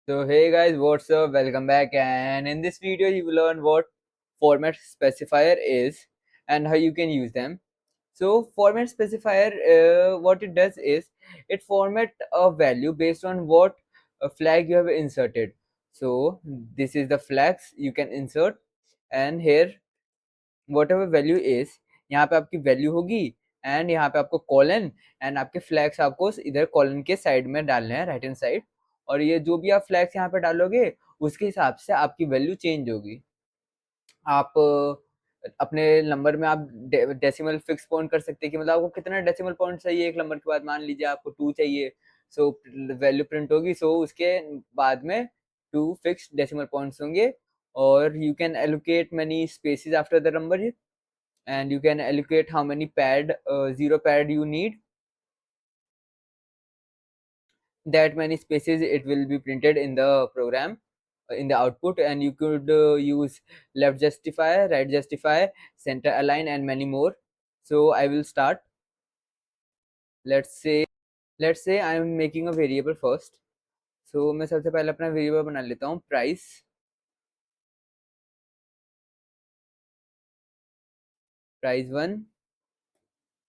So hey guys, what's up? Welcome back, and in this video you will learn what format specifier is and how you can use them. So format specifier, what it does is it format a value based on what flag you have inserted. So this is the flags you can insert, and here whatever value is, यहाँ पे आपकी value होगी and यहाँ पे आपको colon and आपके flags आपको इधर कॉलन के साइड में डालने हैं, राइट हैंड साइड। और ये जो भी आप फ्लैग्स यहाँ पे डालोगे उसके हिसाब से आपकी वैल्यू चेंज होगी। आप अपने नंबर में आप डेसिमल फिक्स पॉइंट कर सकते हैं कि मतलब आपको कितना डेसिमल पॉइंट चाहिए एक नंबर के बाद। मान लीजिए आपको 2 चाहिए, सो वैल्यू प्रिंट होगी, सो उसके बाद में 2 फिक्स डेसिमल पॉइंट्स होंगे। और you can allocate many spaces after the number, and you can allocate how many zero pad you need. That many spaces it will be printed in the program, in the output. And you could use left justify, right justify, center align, and many more. So I will start. Let's say I am making a variable first. So मैं सबसे पहले अपना variable बना लेता हूँ price 1।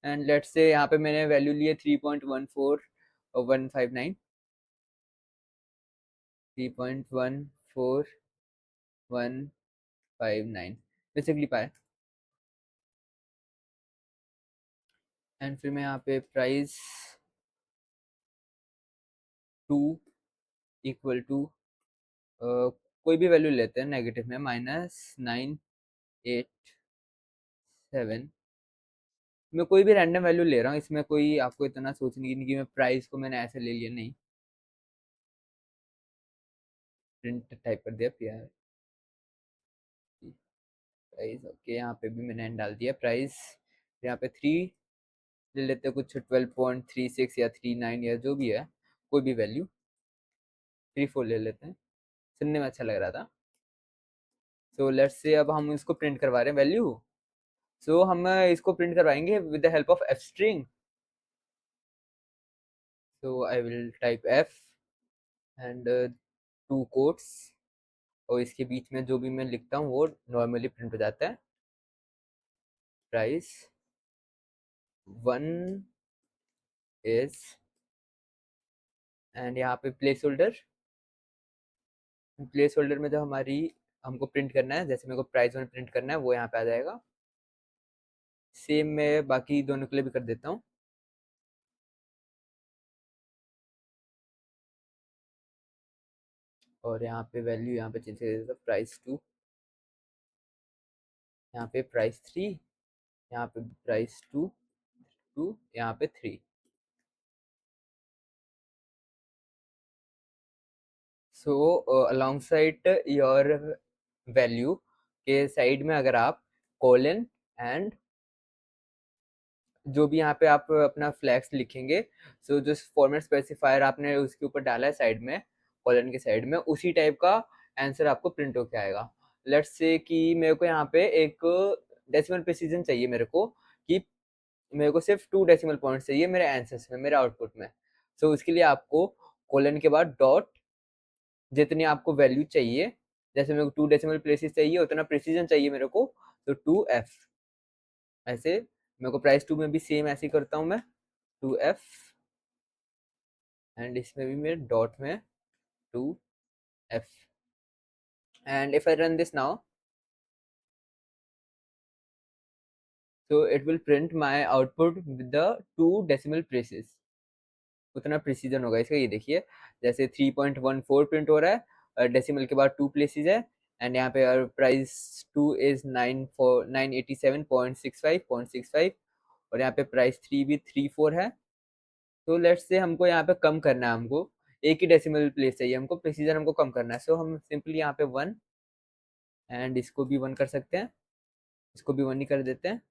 And let's say यहाँ पे मैंने वैल्यू लिए 3.14159, 3.14159 बेसिकली पाए। एंड फिर मैं यहाँ पे प्राइस 2 इक्वल टू कोई भी वैल्यू लेते हैं नेगेटिव में, -987। मैं कोई भी रैंडम वैल्यू ले रहा हूँ, इसमें कोई आपको इतना सोचने की नहीं कि मैं प्राइस को मैंने ऐसे ले लिया, नहीं। प्रिंट टाइप कर दिया प्राइस, ओके। यहाँ पे भी मैंने डाल दिया प्राइस। यहाँ पे 3 ले लेते हैं, कुछ 12.36 या 39 या जो भी है, कोई भी वैल्यू 34 ले लेते हैं, सुनने में अच्छा लग रहा था। सो लेट्स से अब हम इसको प्रिंट करवा रहे हैं वैल्यू। सो हम इसको प्रिंट करवाएंगे with the help of F string. So I will type F and 2 quotes, और इसके बीच में जो भी मैं लिखता हूँ वो नॉर्मली प्रिंट हो जाता है। प्राइस 1 इज, एंड यहाँ पे प्लेस होल्डर में जो हमारी हमको प्रिंट करना है, जैसे मेरे को प्राइस 1 प्रिंट करना है वो यहाँ पे आ जाएगा। सेम मैं बाकी दोनों के लिए भी कर देता हूँ। और यहाँ पे वैल्यू यहाँ पे चेंज कर देता हूँ, प्राइस 2, यहाँ पे प्राइस 3, यहाँ पे प्राइस 2, यहाँ पे 3। So along side your value के साइड में अगर आप कोलन एंड जो भी यहाँ पे आप अपना फ्लैक्स लिखेंगे, सो जो फॉर्मेट स्पेसिफायर आपने उसके ऊपर डाला है साइड में, कॉलन के साइड में, उसी टाइप का आंसर आपको प्रिंट होके आएगा। लेट्स से कि मेरे को यहाँ पे एक डेसिमल प्रिसीजन चाहिए मेरे को, कि मेरे को सिर्फ 2 डेसिमल पॉइंट चाहिए मेरे आंसर्स में, मेरे आउटपुट में। सो उसके लिए आपको कोलन के बाद डॉट, जितनी आपको वैल्यू चाहिए, जैसे मेरे को 2 डेसिमल प्लेसेस चाहिए उतना प्रिसीजन चाहिए मेरे को, तो 2f। ऐसे मेरे को प्राइस 2 में भी सेम ऐसे ही करता हूँ मैं, 2f, एंड इसमें भी मेरे डॉट में 2f। And if I run this now, so it will print my output with the 2 decimal places। उतना प्रिसीजन होगा इसका, ये देखिए। जैसे 3.14 प्रिंट हो रहा है, डेसिमल के बाद 2 प्लेसेस है। एंड यहाँ पे प्राइस 2 इज 987.65। और यहाँ पे प्राइस 3 भी 34 है। तो लेट्स से हमको यहाँ पे कम करना है, हमको एक ही डेसिमल प्लेस चाहिए, हमको प्रिसीजन हमको कम करना है। सो हम सिंपली यहाँ पे 1, एंड इसको भी 1 कर सकते हैं, इसको भी 1 ही कर देते हैं।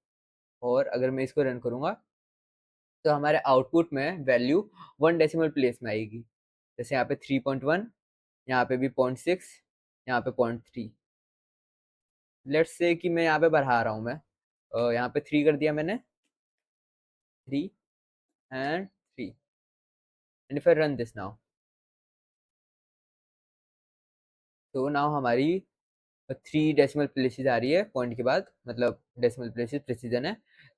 और अगर मैं इसको रन करूँगा तो हमारे आउटपुट में वैल्यू 1 डेसिमल प्लेस में आएगी। जैसे यहाँ पे 3.1, यहाँ पे भी 0.6, यहाँ पे 0.3। लेट्स से कि मैं यहाँ पे बढ़ा रहा हूँ, मैं यहाँ पे 3 कर दिया मैंने, 3 and 3। And if I run this now, तो नाउ हमारी 3 डेसिमल प्लेसेस आ रही है पॉइंट के बाद, मतलब डेसिमल प्लेसेस प्रिसीजन है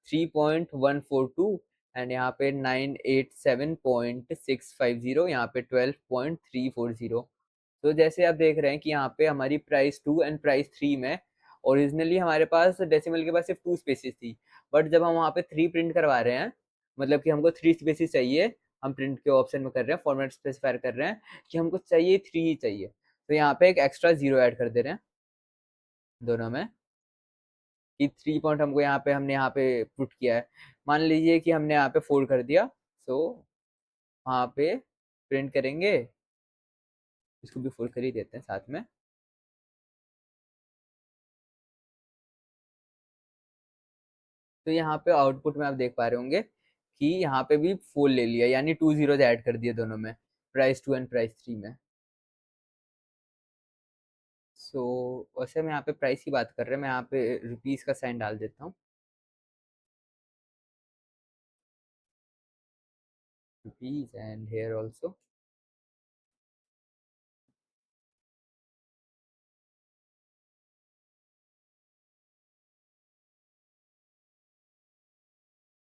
3.142, एंड यहाँ पे 987.650, यहाँ पे 12.340। तो जैसे आप देख रहे हैं कि यहाँ पे हमारी प्राइस 2 एंड प्राइस 3 में ओरिजिनली हमारे पास डेसिमल के पास सिर्फ 2 स्पेसिस थी, बट जब हम वहाँ पे 3 प्रिंट करवा रहे हैं, मतलब कि हमको 3 स्पेसिस चाहिए, हम प्रिंट के ऑप्शन में कर रहे हैं, फॉर्मेट स्पेसिफायर कर रहे हैं कि हमको चाहिए 3 ही चाहिए, तो यहाँ पे एक एक्स्ट्रा जीरो ऐड कर दे रहे हैं दोनों में, कि 3 पॉइंट हमको यहाँ पे हमने यहाँ पे पुट किया है। मान लीजिए कि हमने यहाँ पे फोल्ड कर दिया, सो वहाँ पे प्रिंट करेंगे, इसको भी फोल्ड कर ही देते हैं साथ में। तो यहाँ पे आउटपुट में आप देख पा रहे होंगे कि यहाँ पे भी फोल्ड ले लिया, यानी 2 जीरोज ऐड कर दिए दोनों में, प्राइस 2 एंड प्राइस 3 में। सो वैसे हम यहाँ पे प्राइस की बात कर रहे हैं, मैं यहाँ पे रुपीस का साइन डाल देता हूँ, रुपीस, एंड हेयर ऑल्सो।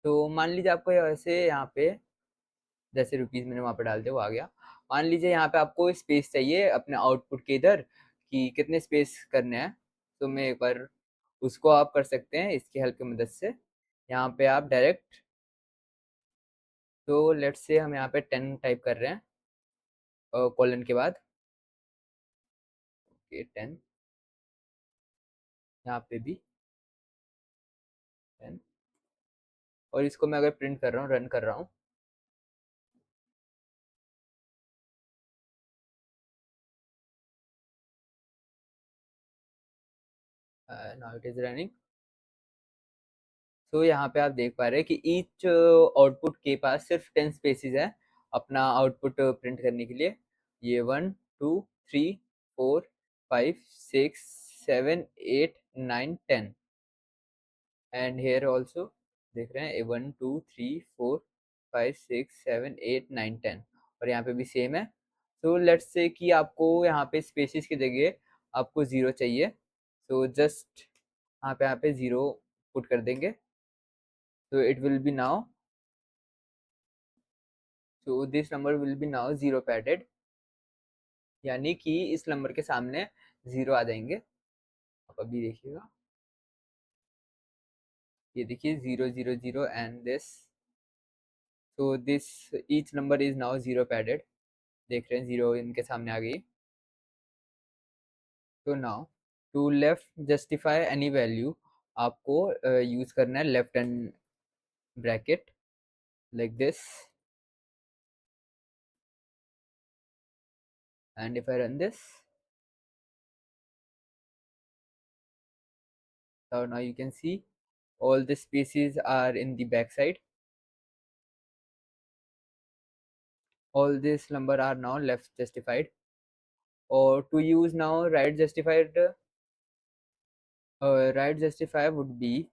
तो मान लीजिए आपको वैसे यहाँ पे जैसे रुपीज मैंने वहां पे डाल दिया, वो आ गया। मान लीजिए यहाँ पे आपको स्पेस चाहिए अपने आउटपुट के इधर, कि कितने स्पेस करने हैं, तो मैं एक बार उसको आप कर सकते हैं इसकी हेल्प की मदद से। यहाँ पे आप डायरेक्ट, तो लेट्स से हम यहाँ पे 10 टाइप कर रहे हैं कॉलन के बाद, ओके 10, यहाँ पे भी 10, और इसको मैं अगर प्रिंट कर रहा हूँ, रन कर रहा हूँ, नाउ इट इज रनिंग। तो यहाँ पे आप देख पा रहे हैं कि ईच आउटपुट के पास सिर्फ 10 स्पेसिस है अपना आउटपुट प्रिंट करने के लिए। ये 1 2 3 4 5 6 7 8 9 10, एंड हेयर ऑल्सो देख रहे हैं 1 2 3 4 5 6 7 8 9 10, और यहाँ पे भी सेम है। तो लेट्स से कि आपको यहाँ पे स्पेसिस की जगह आपको जीरो चाहिए, तो जस्ट यहाँ पे जीरो पुट कर देंगे, तो it will be now, so this number will be now zero padded, यानी कि इस नंबर के सामने जीरो आ जाएंगे। आप अभी देखिएगा, ये देखिए 0 0 0 and this, so this each number is now zero padded, देख रहे हैं जीरो इनके सामने आ गई। तो now to left justify any value, आपको यूज करना है left hand bracket like this, and if I run this, so now you can see all the spaces are in the back side, all this number are now left justified, or to use now right justified, right justify would be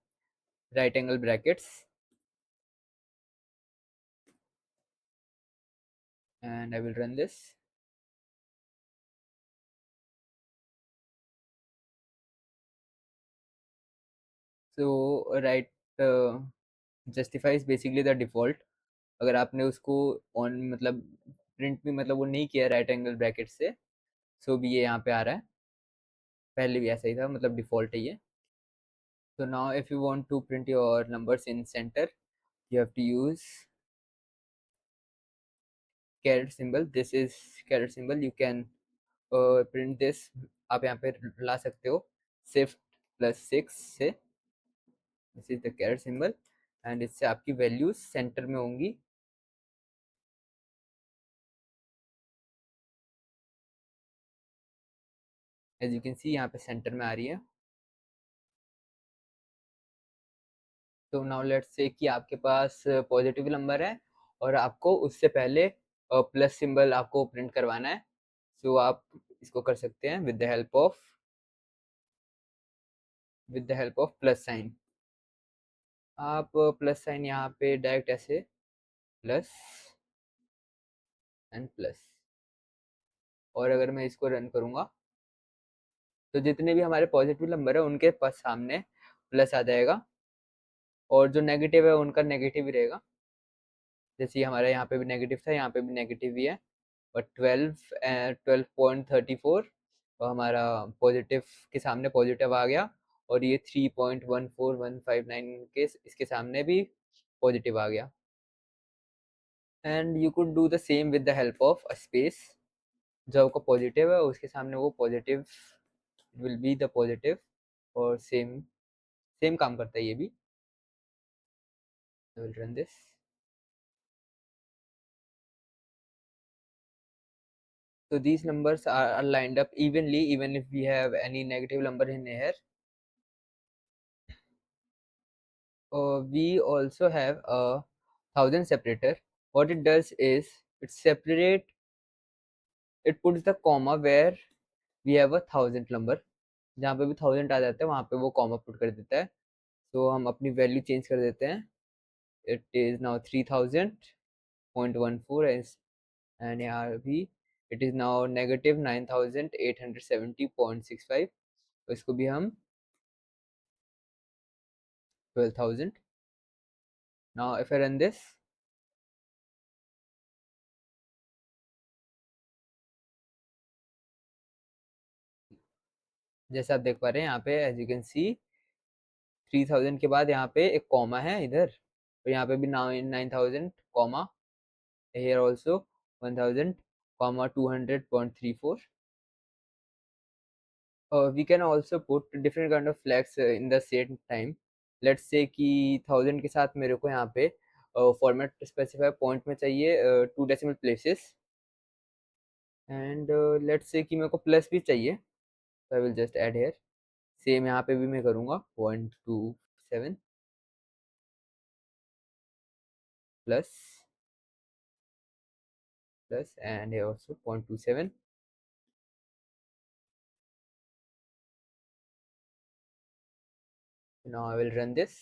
right angle brackets, and I will run this. So right justify is basically the default, अगर आपने उसको on मतलब print भी मतलब वो नहीं किया right angle bracket से, सो भी ये यहाँ पे आ रहा है, पहले भी ऐसा ही था, मतलब डिफॉल्ट है ये। So now if you want to print your numbers in center, you have to use caret symbol, this is caret symbol, you can print this, आप यहाँ पे ला सकते हो shift+6 से, this is the carat symbol, and इससे आपकी values centre में होंगी। एज यू कैन सी यहाँ पे सेंटर में आ रही है। तो नाउ लेट्स से कि आपके पास पॉजिटिव नंबर है और आपको उससे पहले प्लस सिंबल आपको प्रिंट करवाना है, सो आप इसको कर सकते हैं with the help of plus sign. आप प्लस साइन यहाँ पे डायरेक्ट ऐसे प्लस एंड प्लस, और अगर मैं इसको रन करूँगा, तो जितने भी हमारे पॉजिटिव नंबर है उनके पास सामने प्लस आ जाएगा, और जो नेगेटिव है उनका नेगेटिव ही रहेगा। जैसे हमारे यहाँ पे भी नेगेटिव था, यहाँ पे भी नेगेटिव ही है। और 12.34, और हमारा पॉजिटिव के सामने पॉजिटिव आ गया, और ये 3.14159 के इसके सामने भी पॉजिटिव आ गया। And you could do the same with the help of a space. जो आपका पॉजिटिव है उसके सामने वो positive will be the positive, और सेम सेम काम करता है ये भी। I will run this. So these numbers are lined up evenly even if we have any negative number in here. We also have a thousand separator. What it does is it puts the comma where we have a thousand number. जहाँ पे भी thousand आ जाता है वहाँ पे वो comma put कर देता है। तो हम अपनी वैल्यू चेंज कर देते हैं। इट इज़ नाउ 3000.14, एंड यहाँ भी इट इज़ नाउ नेगेटिव 9870.65। तो इसको भी हम 12,000। Now if I run this, जैसे आप देख पा रहे हैं यहाँ पे एज यू कैन सी 3000 के बाद यहाँ पे एक कॉमा है इधर, और यहाँ पे भी 9000 comma, here also 1000 comma 200.34. We can also put different kind of flags in the same time. Let's say कि 1000 के साथ मेरे को यहाँ पे फॉर्मेट स्पेसिफाई पॉइंट में चाहिए 2 decimal places, and let's say कि मेरे को प्लस भी चाहिए, तो I will just add here. Same यहाँ पे भी मैं करूँगा 0.27 plus plus, and here also 0.27. Now I will run this.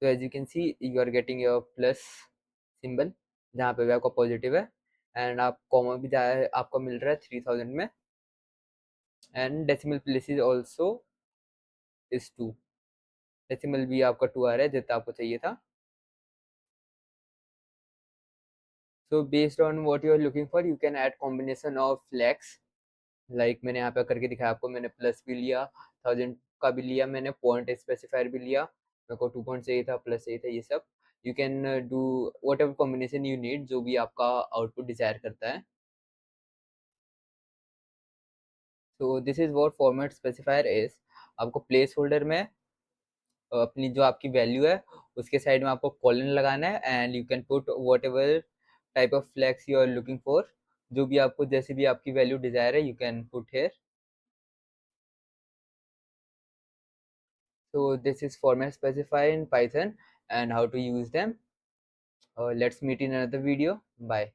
So as you can see you are getting your plus symbol जहाँ पे भी आपका पॉजिटिव है, एंड आप कॉमा भी आपको मिल रहा है 3000 में, and decimal places also is 2। Decimal भी आपका 2 आ रहा है जितना आपको चाहिए था। So based on what you are looking for you can add combination of flags, like मैंने यहाँ पे करके दिखाया आपको। मैंने प्लस भी लिया, 1000 का भी लिया, मैंने पॉइंट स्पेसिफायर भी लिया, मेरे को 2 पॉइंट चाहिए था, प्लस चाहिए था, ये सब। You can do what ever combination you need, जो भी आपका आउटपुट डिजायर करता है। तो this is what format specifier is. आपको प्लेस होल्डर में अपनी जो आपकी वैल्यू है उसके साइड में आपको कॉलन लगाना है, and you can put whatever type of flags you are looking for. जो भी आपको जैसे भी आपकी वैल्यू डिजायर है you can put here. So this is format specifier in Python and how to use them. Let's meet in another video. Bye.